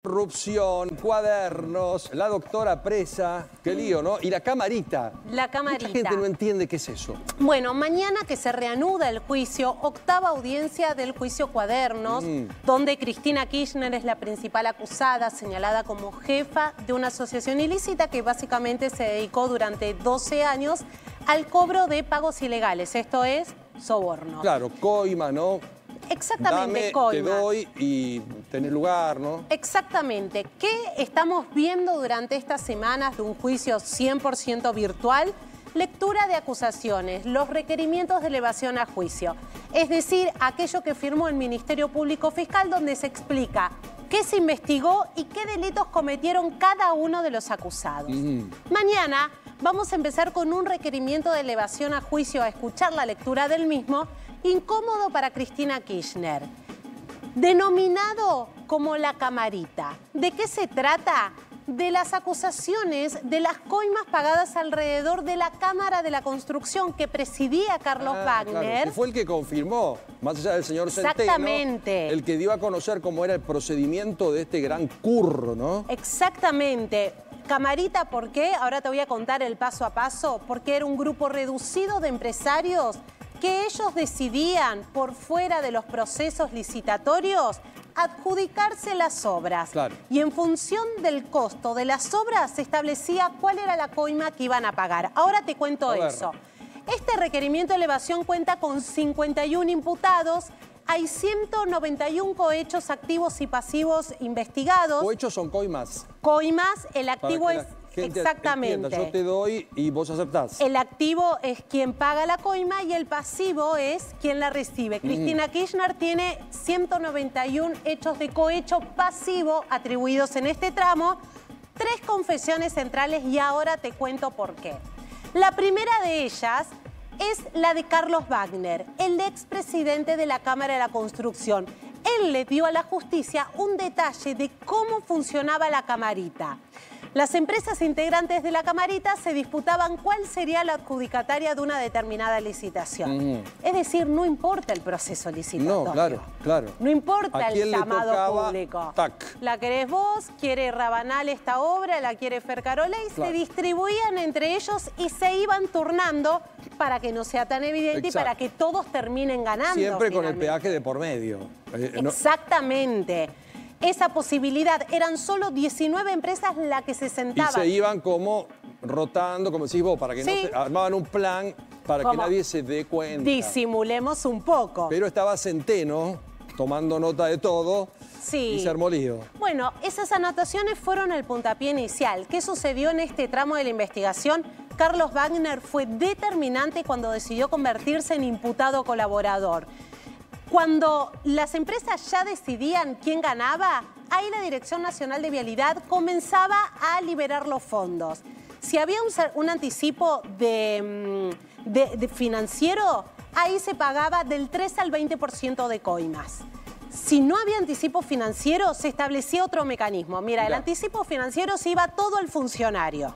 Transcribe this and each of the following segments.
Corrupción, cuadernos, la doctora presa, qué lío, ¿no? Y la camarita. La camarita. Mucha gente no entiende qué es eso. Bueno, mañana que se reanuda el juicio, octava audiencia del juicio Cuadernos, donde Cristina Kirchner es la principal acusada, señalada como jefa de una asociación ilícita que básicamente se dedicó durante 12 años al cobro de pagos ilegales, esto es, soborno. Claro, coima, ¿no? Exactamente, Dame, coima. te doy y tenés lugar, ¿no? Exactamente. ¿Qué estamos viendo durante estas semanas de un juicio 100% virtual? Lectura de acusaciones, los requerimientos de elevación a juicio. Es decir, aquello que firmó el Ministerio Público Fiscal donde se explica qué se investigó y qué delitos cometieron cada uno de los acusados. Mañana vamos a empezar con un requerimiento de elevación a juicio a escuchar la lectura del mismo, incómodo para Cristina Kirchner, denominado como la camarita. ¿De qué se trata? De las acusaciones de las coimas pagadas alrededor de la Cámara de la Construcción que presidía Carlos Wagner. Claro, que fue el que confirmó, más allá del señor Centeno, exactamente, el que dio a conocer cómo era el procedimiento de este gran curro, ¿no? Exactamente. Camarita, ¿por qué? Ahora te voy a contar el paso a paso. Porque era un grupo reducido de empresarios que ellos decidían, por fuera de los procesos licitatorios, adjudicarse las obras. Claro. Y en función del costo de las obras se establecía cuál era la coima que iban a pagar. Ahora te cuento eso. Este requerimiento de elevación cuenta con 51 imputados. Hay 191 cohechos activos y pasivos investigados. ¿Cohechos son coimas? Coimas, el activo es... Exactamente. Entienda, yo te doy y vos aceptás. El activo es quien paga la coima y el pasivo es quien la recibe. Cristina Kirchner tiene 191 hechos de cohecho pasivo atribuidos en este tramo, 3 confesiones centrales y ahora te cuento por qué. La primera de ellas es la de Carlos Wagner, el expresidente de la Cámara de la Construcción. Él le dio a la justicia un detalle de cómo funcionaba la camarita. Las empresas integrantes de la camarita se disputaban cuál sería la adjudicataria de una determinada licitación. Es decir, no importa el proceso licitatorio. No, claro, claro. No importa el llamado tocaba, público. Tac. La querés vos, quiere Rabanal esta obra, la quiere Fercarolé, y se distribuían entre ellos y se iban turnando para que no sea tan evidente y para que todos terminen ganando. Siempre con el peaje de por medio. Exactamente. Esa posibilidad, eran solo 19 empresas las que se sentaban. Y se iban como rotando, como decís vos, para que no se armaban un plan para que nadie se dé cuenta. Disimulemos un poco. Pero estaba Centeno tomando nota de todo y se armó lío. Bueno, esas anotaciones fueron el puntapié inicial. ¿Qué sucedió en este tramo de la investigación? Carlos Wagner fue determinante cuando decidió convertirse en imputado colaborador. Cuando las empresas ya decidían quién ganaba, ahí la Dirección Nacional de Vialidad comenzaba a liberar los fondos. Si había un anticipo de financiero, ahí se pagaba del 3 al 20% de coimas. Si no había anticipo financiero, se establecía otro mecanismo. Mira, el anticipo financiero se iba todo al funcionario.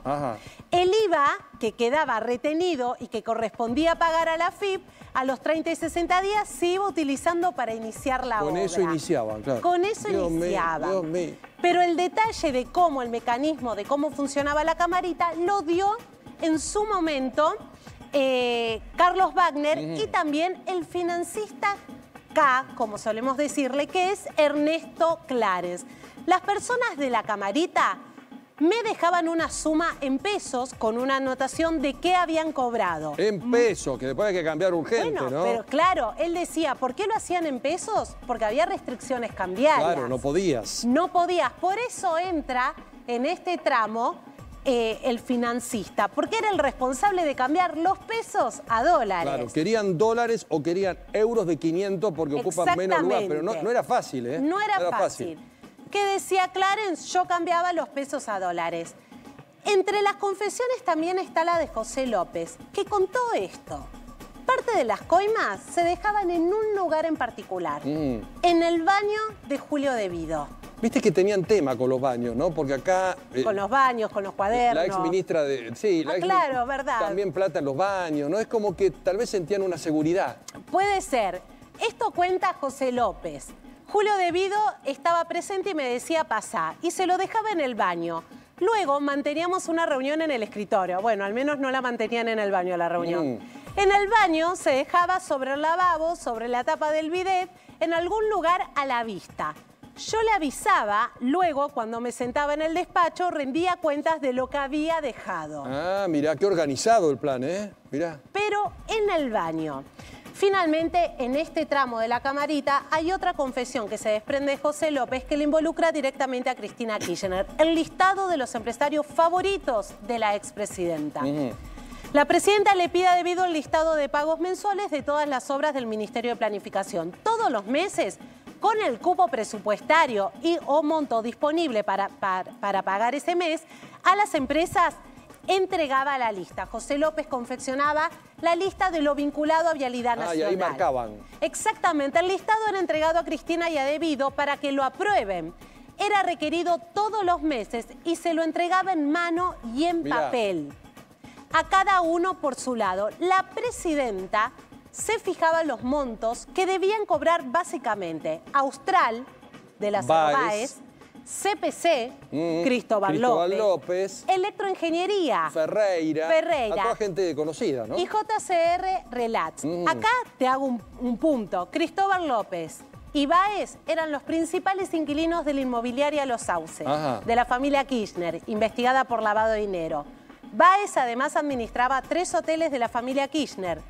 El IVA, que quedaba retenido y que correspondía pagar a la AFIP, a los 30 y 60 días se iba utilizando para iniciar la obra. Con eso iniciaban, claro. Con eso iniciaban. Dios mío. Pero el detalle de cómo el mecanismo, de cómo funcionaba la camarita, lo dio en su momento Carlos Wagner y también el financista K, como solemos decirle, que es Ernesto Clarence. Las personas de la camarita me dejaban una suma en pesos con una anotación de qué habían cobrado. En pesos, que después hay que cambiar urgente, bueno, ¿no? Pero claro, él decía, ¿por qué lo hacían en pesos? Porque había restricciones cambiarias. Claro, no podías. No podías. Por eso entra en este tramo el financista, porque era el responsable de cambiar los pesos a dólares. Claro, querían dólares o querían euros de 500 porque ocupan menos lugar, pero no era fácil, ¿eh? No era fácil. ¿Qué decía Clarence? Yo cambiaba los pesos a dólares. Entre las confesiones también está la de José López, que contó esto. Parte de las coimas se dejaban en un lugar en particular, en el baño de Julio De Vido. Viste que tenían tema con los baños, ¿no? Porque acá... con los baños, con los cuadernos. La exministra de... Sí, la claro, verdad. También plata en los baños, ¿no? Es como que tal vez sentían una seguridad. Puede ser. Esto cuenta José López. Julio De Vido estaba presente y me decía pasá, y se lo dejaba en el baño. Luego manteníamos una reunión en el escritorio. Bueno, al menos no la mantenían en el baño la reunión. En el baño se dejaba sobre el lavabo, sobre la tapa del bidet, en algún lugar a la vista. Yo le avisaba, luego cuando me sentaba en el despacho rendía cuentas de lo que había dejado. Ah, mirá, qué organizado el plan, ¿eh? Mirá. Pero en el baño. Finalmente, en este tramo de la camarita hay otra confesión que se desprende de José López que le involucra directamente a Cristina Kirchner. El listado de los empresarios favoritos de la expresidenta. La presidenta le pide a De Vido el listado de pagos mensuales de todas las obras del Ministerio de Planificación. Todos los meses, con el cupo presupuestario y o monto disponible para pagar ese mes, a las empresas entregaba la lista. José López confeccionaba la lista de lo vinculado a Vialidad Nacional. Y ahí marcaban. Exactamente. El listado era entregado a Cristina y a De Vido para que lo aprueben. Era requerido todos los meses y se lo entregaba en mano y en papel. A cada uno por su lado. La presidenta se fijaba los montos que debían cobrar básicamente Austral, de las Baez, CPC, Cristóbal López, Electroingeniería, Ferreira, a toda gente conocida, ¿no? Y JCR Relats. Acá te hago un punto. Cristóbal López y Baez eran los principales inquilinos de la inmobiliaria Los Sauces, de la familia Kirchner, investigada por lavado de dinero. Baez además administraba 3 hoteles de la familia Kirchner.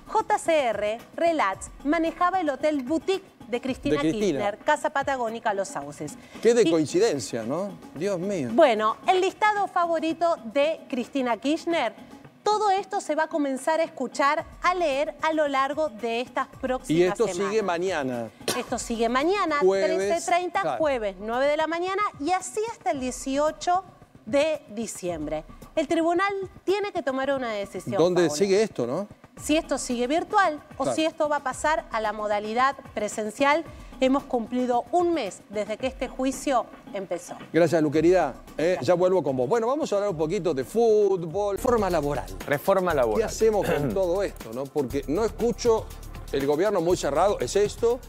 JCR Relats manejaba el hotel Boutique de Cristina Kirchner, Casa Patagónica Los Sauces. Qué de coincidencia, ¿no? Dios mío. Bueno, el listado favorito de Cristina Kirchner, todo esto se va a comenzar a escuchar, a leer a lo largo de estas próximas semanas. Y esto sigue mañana. Esto sigue mañana, 13:30, jueves, 9 de la mañana, y así hasta el 18 de diciembre. El tribunal tiene que tomar una decisión. ¿Dónde sigue esto, no? Si esto sigue virtual o si esto va a pasar a la modalidad presencial. Hemos cumplido un mes desde que este juicio empezó. Gracias, Lu, querida. Ya vuelvo con vos. Bueno, vamos a hablar un poquito de fútbol, reforma laboral. Reforma laboral. ¿Qué hacemos con todo esto, no? Porque no escucho el gobierno muy cerrado, es esto,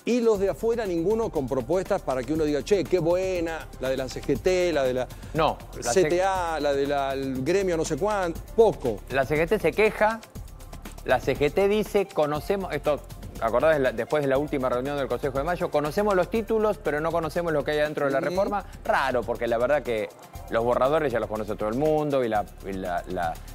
y los de afuera ninguno con propuestas para que uno diga, che, qué buena, la de la CGT, la de la CTA, la del gremio no sé cuánto, poco. La CGT se queja. La CGT dice, conocemos, esto, acordás, después de la última reunión del Consejo de Mayo, conocemos los títulos, pero no conocemos lo que hay dentro de la reforma. Raro, porque la verdad que los borradores ya los conoce todo el mundo y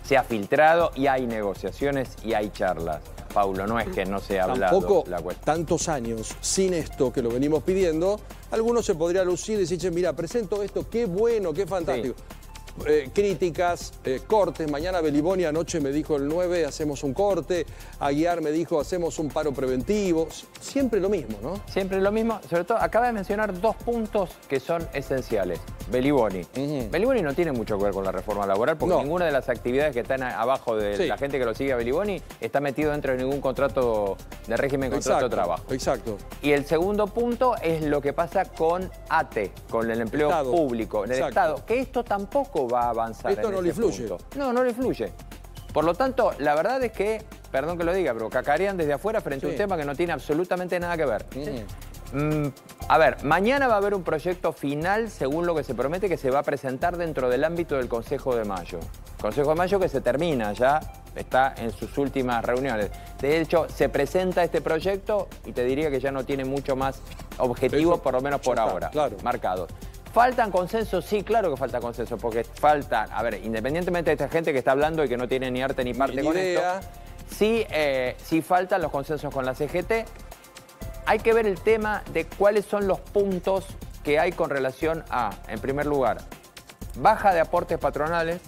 se ha filtrado y hay negociaciones y hay charlas. Paulo, no es que no se ha hablado la cuestión. Tantos años sin esto que lo venimos pidiendo, algunos se podría lucir y decir, che, mira, presento esto, qué bueno, qué fantástico. Sí. Críticas, cortes. Mañana Beliboni anoche me dijo el 9, hacemos un corte. Aguiar me dijo, hacemos un paro preventivo. Siempre lo mismo, ¿no? Siempre lo mismo. Sobre todo, acaba de mencionar 2 puntos que son esenciales. Beliboni. Beliboni no tiene mucho que ver con la reforma laboral porque ninguna de las actividades que están abajo de la gente que lo sigue a Beliboni está metido dentro de ningún contrato de régimen de contrato de trabajo. Exacto. Y el segundo punto es lo que pasa con ATE, con el empleo público, en el Estado, que esto tampoco va a avanzar. Esto no le influye. No, no le influye. Por lo tanto, la verdad es que, perdón que lo diga, pero cacarean desde afuera frente a un tema que no tiene absolutamente nada que ver. A ver, mañana va a haber un proyecto final, según lo que se promete, que se va a presentar dentro del ámbito del Consejo de Mayo. Consejo de Mayo que se termina, ya está en sus últimas reuniones. De hecho, se presenta este proyecto y te diría que ya no tiene mucho más objetivos, por lo menos por ahora, marcados. ¿Faltan consensos? Sí, claro que falta consenso, porque falta, a ver, independientemente de esta gente que está hablando y que no tiene ni arte ni parte con esto, sí faltan los consensos con la CGT. Hay que ver el tema de cuáles son los puntos que hay con relación a, en primer lugar, baja de aportes patronales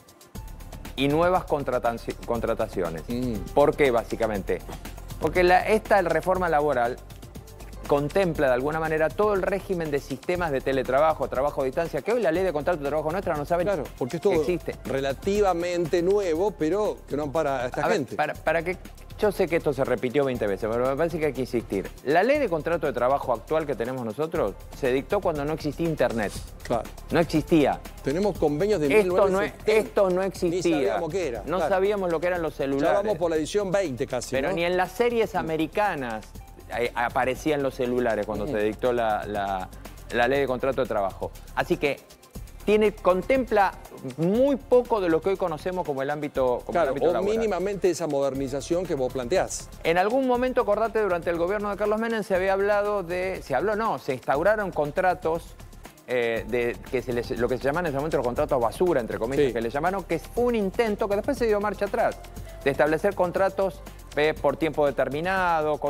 y nuevas contrataciones. ¿Por qué, básicamente? Porque esta reforma laboral contempla de alguna manera todo el régimen de sistemas de teletrabajo, trabajo a distancia, que hoy la ley de contrato de trabajo nuestra no sabe porque es todo existe. Relativamente nuevo, pero que no para esta gente. Para que yo sé que esto se repitió 20 veces, pero me parece que hay que insistir. La ley de contrato de trabajo actual que tenemos nosotros se dictó cuando no existía Internet. Claro. No existía. Tenemos convenios de 1970. Esto no existía. Ni sabíamos qué era. No sabíamos lo que eran los celulares. Ya vamos por la edición 20 casi, pero ni en las series americanas aparecía en los celulares cuando se dictó la ley de contrato de trabajo. Así que contempla muy poco de lo que hoy conocemos como el ámbito laboral. Mínimamente esa modernización que vos planteás. En algún momento, acordate, durante el gobierno de Carlos Menem se había hablado de... Se instauraron contratos, lo que se llaman en ese momento los contratos basura, entre comillas, que le llamaron, que fue un intento que después se dio marcha atrás, de establecer contratos por tiempo determinado,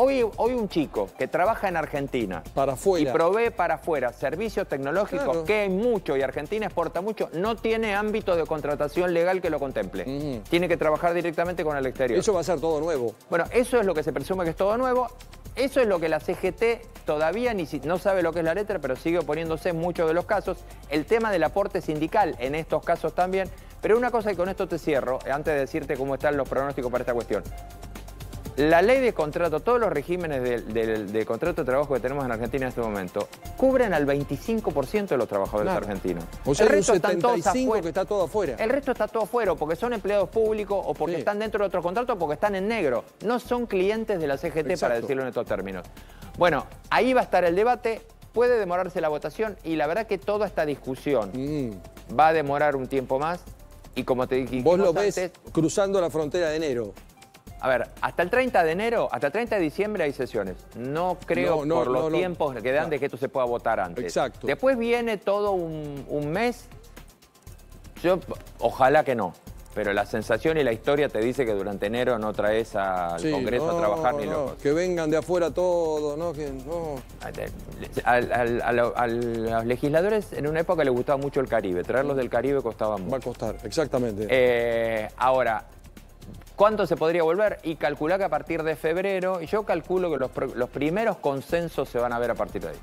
Hoy un chico que trabaja en Argentina para afuera y provee para afuera servicios tecnológicos, que hay mucho y Argentina exporta mucho, no tiene ámbito de contratación legal que lo contemple. Tiene que trabajar directamente con el exterior. Eso va a ser todo nuevo. Bueno, eso es lo que se presume que es todo nuevo. Eso es lo que la CGT todavía no sabe lo que es la letra, pero sigue oponiéndose en muchos de los casos. El tema del aporte sindical en estos casos también. Pero una cosa, y con esto te cierro, antes de decirte cómo están los pronósticos para esta cuestión. La ley de contrato, todos los regímenes de contrato de trabajo que tenemos en Argentina en este momento, cubren al 25% de los trabajadores argentinos. O sea, el resto están todos afuera. Que está todo afuera. El resto está todo afuera, porque son empleados públicos o porque están dentro de otros contratos o porque están en negro. No son clientes de la CGT, para decirlo en estos términos. Bueno, ahí va a estar el debate, puede demorarse la votación y la verdad que toda esta discusión va a demorar un tiempo más y como te dije... ¿Vos lo ves cruzando la frontera de enero? A ver, hasta el 30 de enero, hasta el 30 de diciembre hay sesiones. No creo por los tiempos que dan de que esto se pueda votar antes. Exacto. Después viene todo un mes. Ojalá que no. Pero la sensación y la historia te dice que durante enero no traes al Congreso a trabajar ni locos. Que vengan de afuera todos, ¿no? A los legisladores en una época les gustaba mucho el Caribe. Traerlos del Caribe costaba mucho. Va a costar, exactamente. Ahora... ¿Cuánto se podría volver? Y calcular que a partir de febrero, y yo calculo que los primeros consensos se van a ver a partir de ahí.